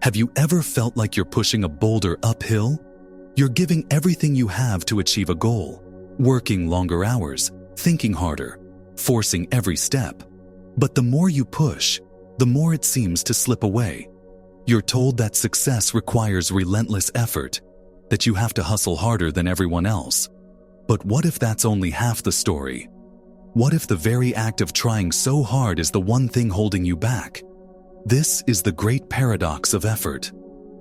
Have you ever felt like you're pushing a boulder uphill? You're giving everything you have to achieve a goal, working longer hours, thinking harder, forcing every step. But the more you push, the more it seems to slip away. You're told that success requires relentless effort, that you have to hustle harder than everyone else. But what if that's only half the story? What if the very act of trying so hard is the one thing holding you back? This is the great paradox of effort,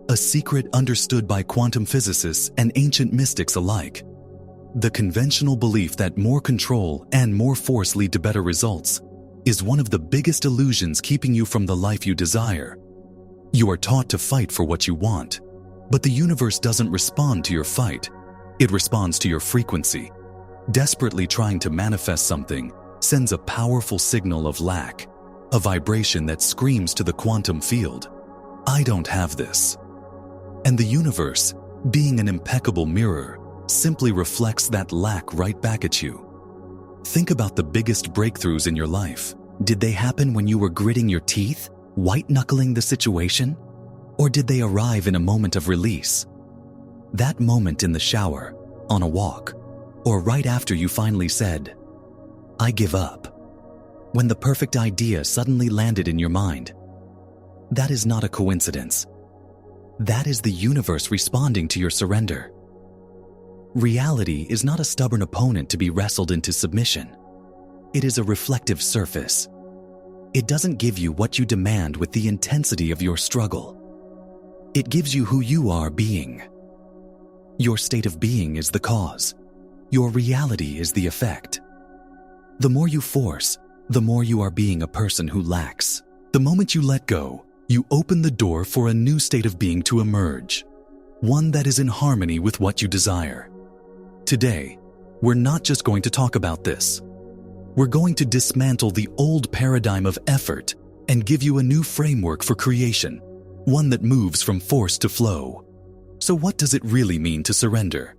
a secret understood by quantum physicists and ancient mystics alike. The conventional belief that more control and more force lead to better results is one of the biggest illusions keeping you from the life you desire. You are taught to fight for what you want, but the universe doesn't respond to your fight. It responds to your frequency. Desperately trying to manifest something sends a powerful signal of lack, a vibration that screams to the quantum field, "I don't have this." And the universe, being an impeccable mirror, simply reflects that lack right back at you. Think about the biggest breakthroughs in your life. Did they happen when you were gritting your teeth, white-knuckling the situation? Or did they arrive in a moment of release? That moment in the shower, on a walk, or right after you finally said, "I give up." When the perfect idea suddenly landed in your mind. That is not a coincidence. That is the universe responding to your surrender. Reality is not a stubborn opponent to be wrestled into submission. It is a reflective surface. It doesn't give you what you demand with the intensity of your struggle. It gives you who you are being. Your state of being is the cause. Your reality is the effect. The more you force, the more you are being a person who lacks. The moment you let go, you open the door for a new state of being to emerge, one that is in harmony with what you desire. Today, we're not just going to talk about this. We're going to dismantle the old paradigm of effort and give you a new framework for creation, one that moves from force to flow. So what does it really mean to surrender?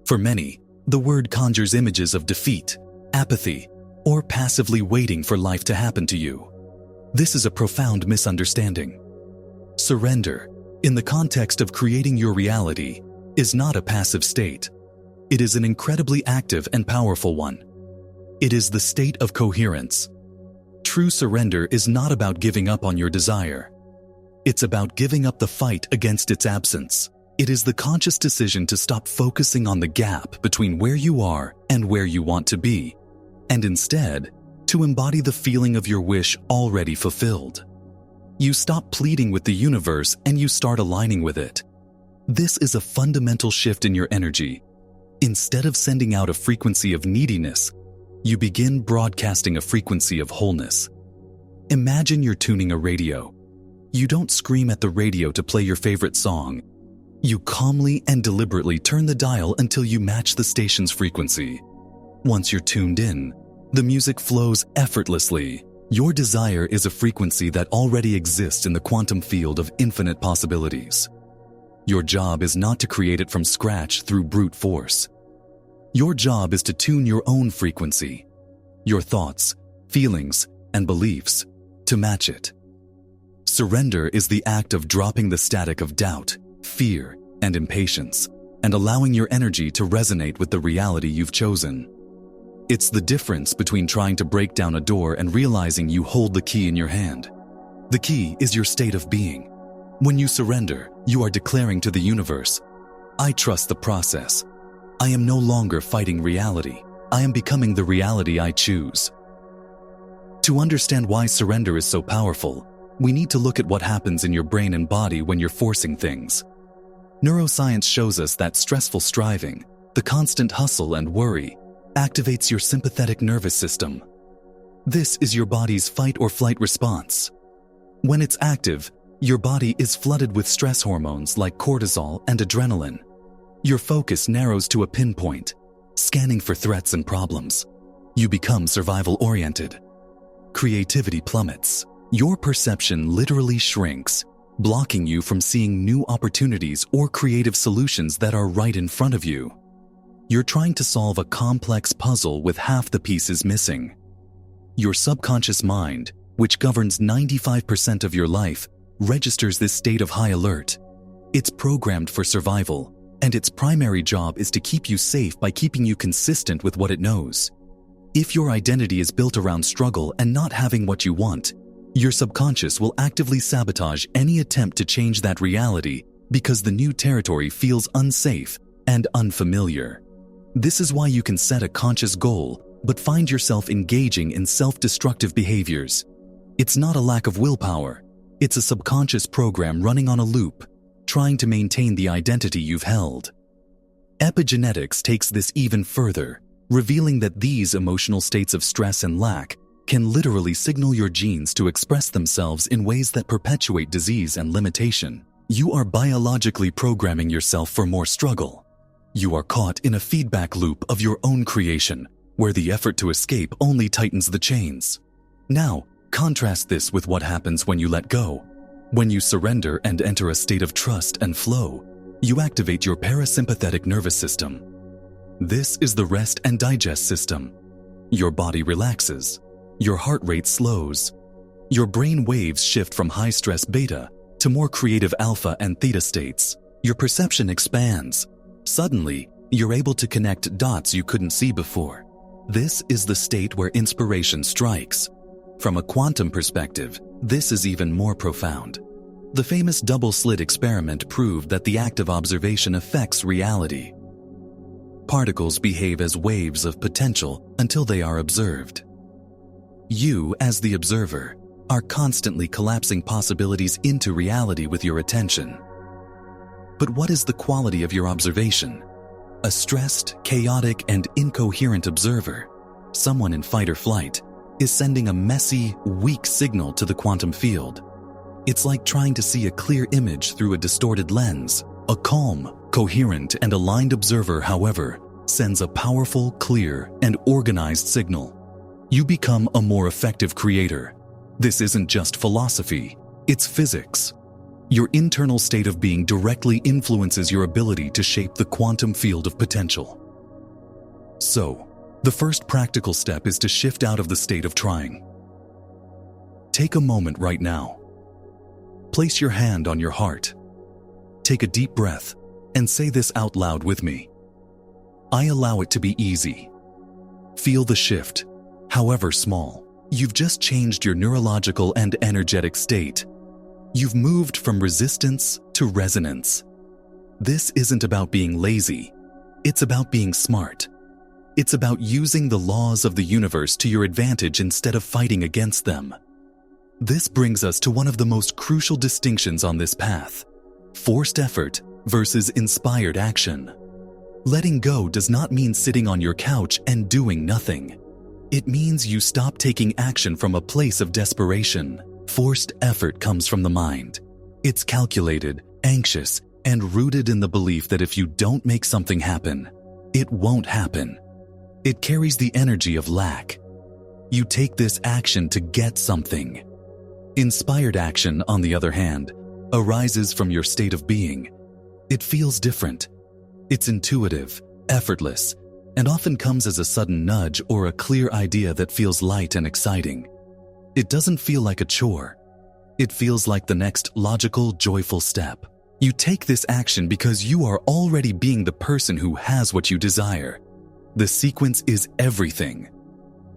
For many, the word conjures images of defeat, apathy, or passively waiting for life to happen to you. This is a profound misunderstanding. Surrender, in the context of creating your reality, is not a passive state. It is an incredibly active and powerful one. It is the state of coherence. True surrender is not about giving up on your desire. It's about giving up the fight against its absence. It is the conscious decision to stop focusing on the gap between where you are and where you want to be, and instead, to embody the feeling of your wish already fulfilled. You stop pleading with the universe and you start aligning with it. This is a fundamental shift in your energy. Instead of sending out a frequency of neediness, you begin broadcasting a frequency of wholeness. Imagine you're tuning a radio. You don't scream at the radio to play your favorite song. You calmly and deliberately turn the dial until you match the station's frequency. Once you're tuned in, the music flows effortlessly. Your desire is a frequency that already exists in the quantum field of infinite possibilities. Your job is not to create it from scratch through brute force. Your job is to tune your own frequency, your thoughts, feelings, and beliefs, to match it. Surrender is the act of dropping the static of doubt, fear, and impatience, and allowing your energy to resonate with the reality you've chosen. It's the difference between trying to break down a door and realizing you hold the key in your hand. The key is your state of being. When you surrender, you are declaring to the universe, "I trust the process. I am no longer fighting reality. I am becoming the reality I choose." To understand why surrender is so powerful, we need to look at what happens in your brain and body when you're forcing things. Neuroscience shows us that stressful striving, the constant hustle and worry, activates your sympathetic nervous system. This is your body's fight or flight response. When it's active, your body is flooded with stress hormones like cortisol and adrenaline. Your focus narrows to a pinpoint, scanning for threats and problems. You become survival-oriented. Creativity plummets. Your perception literally shrinks, blocking you from seeing new opportunities or creative solutions that are right in front of you. You're trying to solve a complex puzzle with half the pieces missing. Your subconscious mind, which governs 95% of your life, registers this state of high alert. It's programmed for survival, and its primary job is to keep you safe by keeping you consistent with what it knows. If your identity is built around struggle and not having what you want, your subconscious will actively sabotage any attempt to change that reality because the new territory feels unsafe and unfamiliar. This is why you can set a conscious goal but find yourself engaging in self-destructive behaviors. It's not a lack of willpower. It's a subconscious program running on a loop, trying to maintain the identity you've held. Epigenetics takes this even further, revealing that these emotional states of stress and lack can literally signal your genes to express themselves in ways that perpetuate disease and limitation. You are biologically programming yourself for more struggle. You are caught in a feedback loop of your own creation, where the effort to escape only tightens the chains. Now, contrast this with what happens when you let go. When you surrender and enter a state of trust and flow, you activate your parasympathetic nervous system. This is the rest and digest system. Your body relaxes. Your heart rate slows. Your brain waves shift from high-stress beta to more creative alpha and theta states. Your perception expands. Suddenly, you're able to connect dots you couldn't see before. This is the state where inspiration strikes. From a quantum perspective, this is even more profound. The famous double-slit experiment proved that the act of observation affects reality. Particles behave as waves of potential until they are observed. You, as the observer, are constantly collapsing possibilities into reality with your attention. But what is the quality of your observation? A stressed, chaotic, and incoherent observer, someone in fight or flight, is sending a messy, weak signal to the quantum field. It's like trying to see a clear image through a distorted lens. A calm, coherent, and aligned observer, however, sends a powerful, clear, and organized signal. You become a more effective creator. This isn't just philosophy, it's physics. Your internal state of being directly influences your ability to shape the quantum field of potential. So, the first practical step is to shift out of the state of trying. Take a moment right now. Place your hand on your heart. Take a deep breath and say this out loud with me. I allow it to be easy. Feel the shift, however small. You've just changed your neurological and energetic state. You've moved from resistance to resonance. This isn't about being lazy. It's about being smart. It's about using the laws of the universe to your advantage instead of fighting against them. This brings us to one of the most crucial distinctions on this path: forced effort versus inspired action. Letting go does not mean sitting on your couch and doing nothing. It means you stop taking action from a place of desperation. Forced effort comes from the mind. It's calculated, anxious, and rooted in the belief that if you don't make something happen, it won't happen. It carries the energy of lack. You take this action to get something. Inspired action, on the other hand, arises from your state of being. It feels different. It's intuitive, effortless, and often comes as a sudden nudge or a clear idea that feels light and exciting. It doesn't feel like a chore. It feels like the next logical, joyful step. You take this action because you are already being the person who has what you desire. The sequence is everything.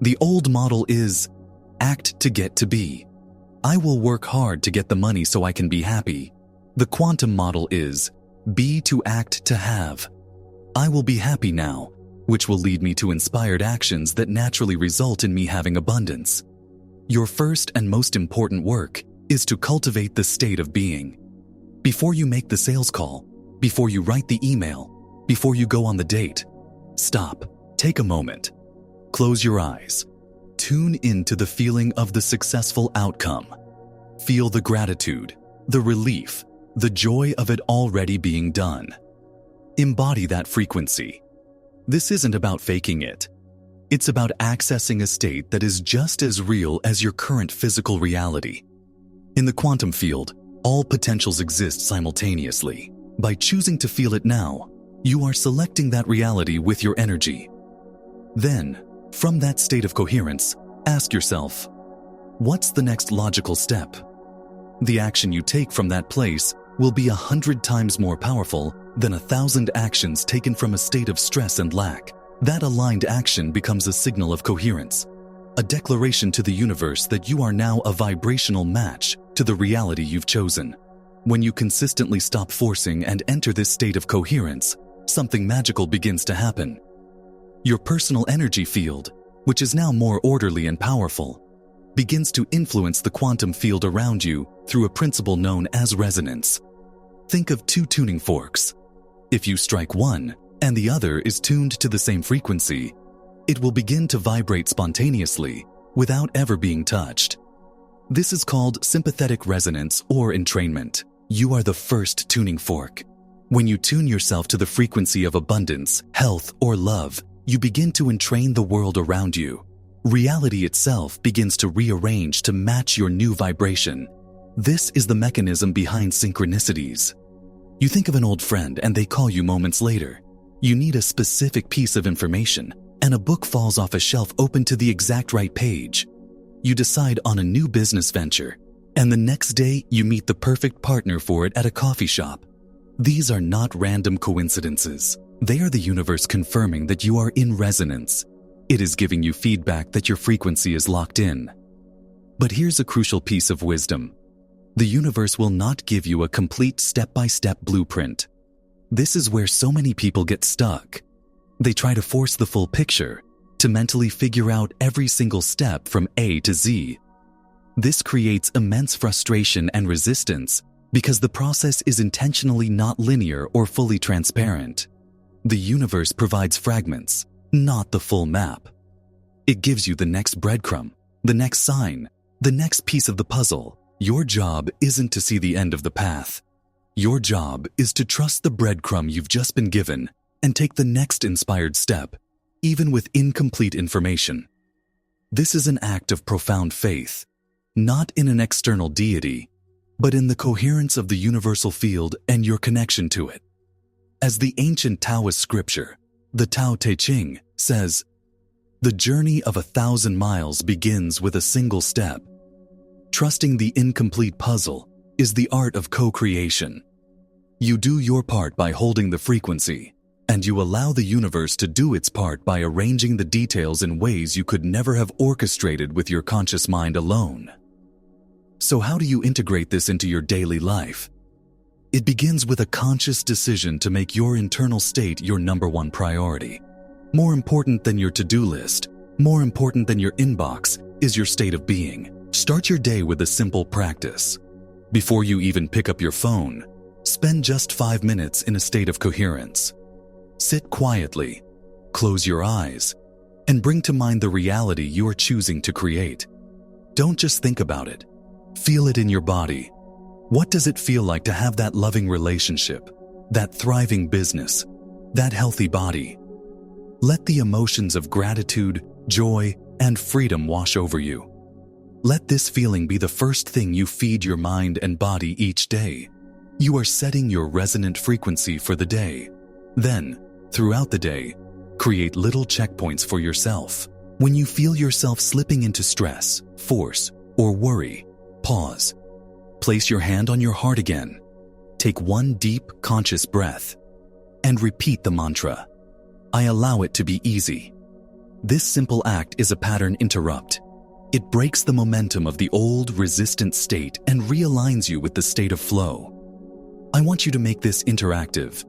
The old model is act to get to be. I will work hard to get the money so I can be happy. The quantum model is be to act to have. I will be happy now, which will lead me to inspired actions that naturally result in me having abundance. Your first and most important work is to cultivate the state of being. Before you make the sales call, before you write the email, before you go on the date, stop, take a moment, close your eyes, tune into the feeling of the successful outcome. Feel the gratitude, the relief, the joy of it already being done. Embody that frequency. This isn't about faking it. It's about accessing a state that is just as real as your current physical reality. In the quantum field, all potentials exist simultaneously. By choosing to feel it now, you are selecting that reality with your energy. Then, from that state of coherence, ask yourself, what's the next logical step? The action you take from that place will be 100 times more powerful than 1,000 actions taken from a state of stress and lack. That aligned action becomes a signal of coherence, a declaration to the universe that you are now a vibrational match to the reality you've chosen. When you consistently stop forcing and enter this state of coherence, something magical begins to happen. Your personal energy field, which is now more orderly and powerful, begins to influence the quantum field around you through a principle known as resonance. Think of two tuning forks. If you strike one and the other is tuned to the same frequency, it will begin to vibrate spontaneously without ever being touched. This is called sympathetic resonance or entrainment. You are the first tuning fork. When you tune yourself to the frequency of abundance, health, or love, you begin to entrain the world around you. Reality itself begins to rearrange to match your new vibration. This is the mechanism behind synchronicities. You think of an old friend and they call you moments later. You need a specific piece of information, and a book falls off a shelf open to the exact right page. You decide on a new business venture, and the next day you meet the perfect partner for it at a coffee shop. These are not random coincidences. They are the universe confirming that you are in resonance. It is giving you feedback that your frequency is locked in. But here's a crucial piece of wisdom. The universe will not give you a complete step-by-step blueprint. This is where so many people get stuck. They try to force the full picture, to mentally figure out every single step from A to Z. This creates immense frustration and resistance because the process is intentionally not linear or fully transparent. The universe provides fragments, not the full map. It gives you the next breadcrumb, the next sign, the next piece of the puzzle. Your job isn't to see the end of the path. Your job is to trust the breadcrumb you've just been given and take the next inspired step, even with incomplete information. This is an act of profound faith, not in an external deity, but in the coherence of the universal field and your connection to it. As the ancient Taoist scripture, the Tao Te Ching, says, "The journey of 1,000 miles begins with a single step." Trusting the incomplete puzzle is the art of co-creation. You do your part by holding the frequency, and you allow the universe to do its part by arranging the details in ways you could never have orchestrated with your conscious mind alone. So how do you integrate this into your daily life? It begins with a conscious decision to make your internal state your number one priority. More important than your to-do list, more important than your inbox, is your state of being. Start your day with a simple practice. Before you even pick up your phone, spend just 5 minutes in a state of coherence. Sit quietly, close your eyes, and bring to mind the reality you are choosing to create. Don't just think about it. Feel it in your body. What does it feel like to have that loving relationship, that thriving business, that healthy body? Let the emotions of gratitude, joy, and freedom wash over you. Let this feeling be the first thing you feed your mind and body each day. You are setting your resonant frequency for the day. Then, throughout the day, create little checkpoints for yourself. When you feel yourself slipping into stress, force, or worry, pause. Place your hand on your heart again. Take one deep, conscious breath and repeat the mantra, "I allow it to be easy." This simple act is a pattern interrupt. It breaks the momentum of the old, resistant state and realigns you with the state of flow. I want you to make this interactive.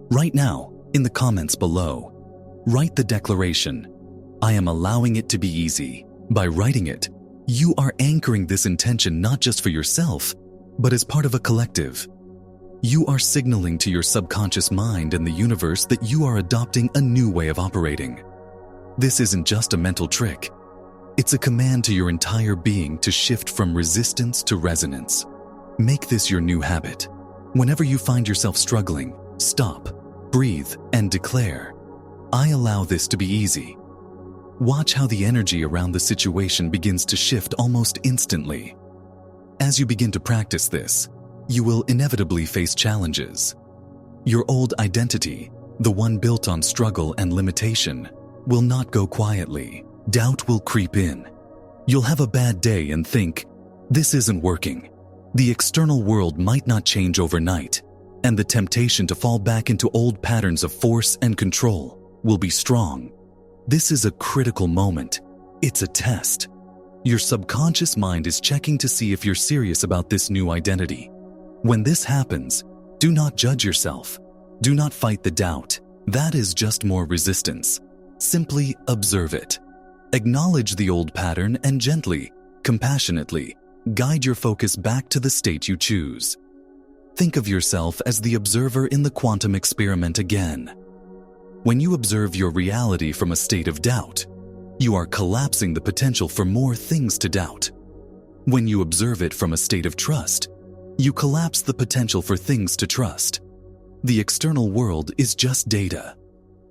Right now, in the comments below, write the declaration, "I am allowing it to be easy." By writing it, you are anchoring this intention not just for yourself, but as part of a collective. You are signaling to your subconscious mind and the universe that you are adopting a new way of operating. This isn't just a mental trick. It's a command to your entire being to shift from resistance to resonance. Make this your new habit. Whenever you find yourself struggling, stop, breathe, and declare, "I allow this to be easy." Watch how the energy around the situation begins to shift almost instantly. As you begin to practice this, you will inevitably face challenges. Your old identity, the one built on struggle and limitation, will not go quietly. Doubt will creep in. You'll have a bad day and think, "This isn't working." The external world might not change overnight, and the temptation to fall back into old patterns of force and control will be strong. This is a critical moment. It's a test. Your subconscious mind is checking to see if you're serious about this new identity. When this happens, do not judge yourself. Do not fight the doubt. That is just more resistance. Simply observe it. Acknowledge the old pattern and gently, compassionately, guide your focus back to the state you choose. Think of yourself as the observer in the quantum experiment again. When you observe your reality from a state of doubt, you are collapsing the potential for more things to doubt. When you observe it from a state of trust, you collapse the potential for things to trust. The external world is just data.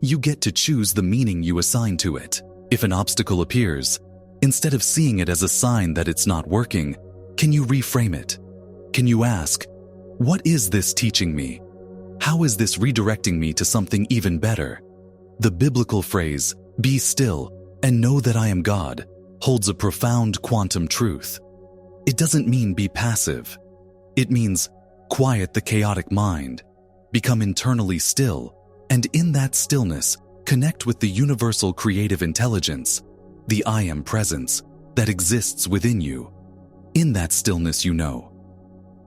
You get to choose the meaning you assign to it. If an obstacle appears, instead of seeing it as a sign that it's not working, can you reframe it? Can you ask, what is this teaching me? How is this redirecting me to something even better? The biblical phrase, "Be still and know that I am God," holds a profound quantum truth. It doesn't mean be passive. It means quiet the chaotic mind, become internally still, and in that stillness, connect with the universal creative intelligence, the I Am presence that exists within you. In that stillness, you know.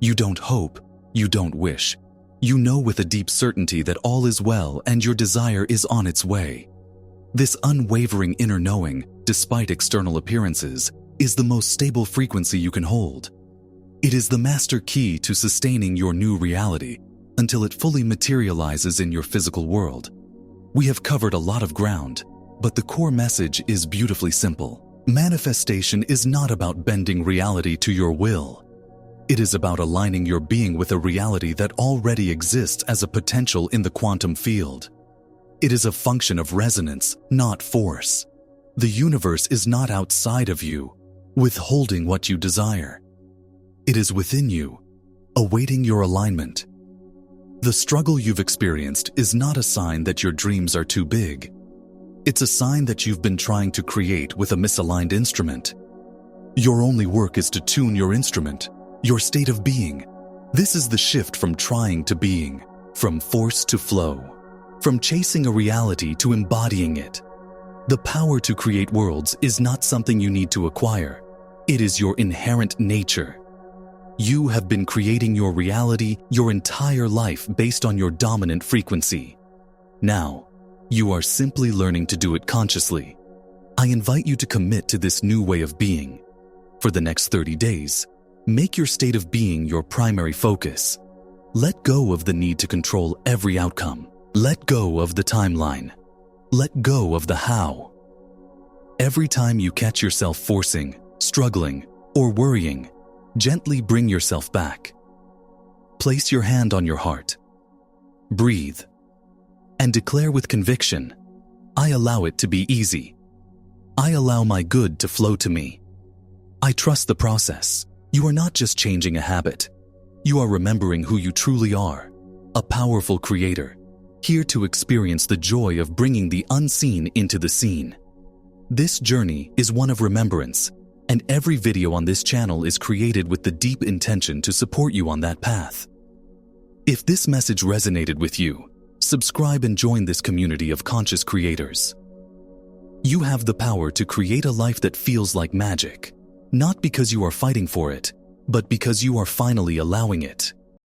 You don't hope, you don't wish. You know with a deep certainty that all is well and your desire is on its way. This unwavering inner knowing, despite external appearances, is the most stable frequency you can hold. It is the master key to sustaining your new reality until it fully materializes in your physical world. We have covered a lot of ground, but the core message is beautifully simple. Manifestation is not about bending reality to your will. It is about aligning your being with a reality that already exists as a potential in the quantum field. It is a function of resonance, not force. The universe is not outside of you, withholding what you desire. It is within you, awaiting your alignment. The struggle you've experienced is not a sign that your dreams are too big. It's a sign that you've been trying to create with a misaligned instrument. Your only work is to tune your instrument, your state of being. This is the shift from trying to being, from force to flow, from chasing a reality to embodying it. The power to create worlds is not something you need to acquire. It is your inherent nature. You have been creating your reality your entire life based on your dominant frequency. Now, you are simply learning to do it consciously. I invite you to commit to this new way of being. For the next 30 days, make your state of being your primary focus. Let go of the need to control every outcome. Let go of the timeline. Let go of the how. Every time you catch yourself forcing, struggling, or worrying, gently bring yourself back. Place your hand on your heart. Breathe. And declare with conviction, I allow it to be easy. I allow my good to flow to me. I trust the process. You are not just changing a habit. You are remembering who you truly are, a powerful creator, here to experience the joy of bringing the unseen into the seen. This journey is one of remembrance, and every video on this channel is created with the deep intention to support you on that path. If this message resonated with you, subscribe and join this community of conscious creators. You have the power to create a life that feels like magic, not because you are fighting for it, but because you are finally allowing it.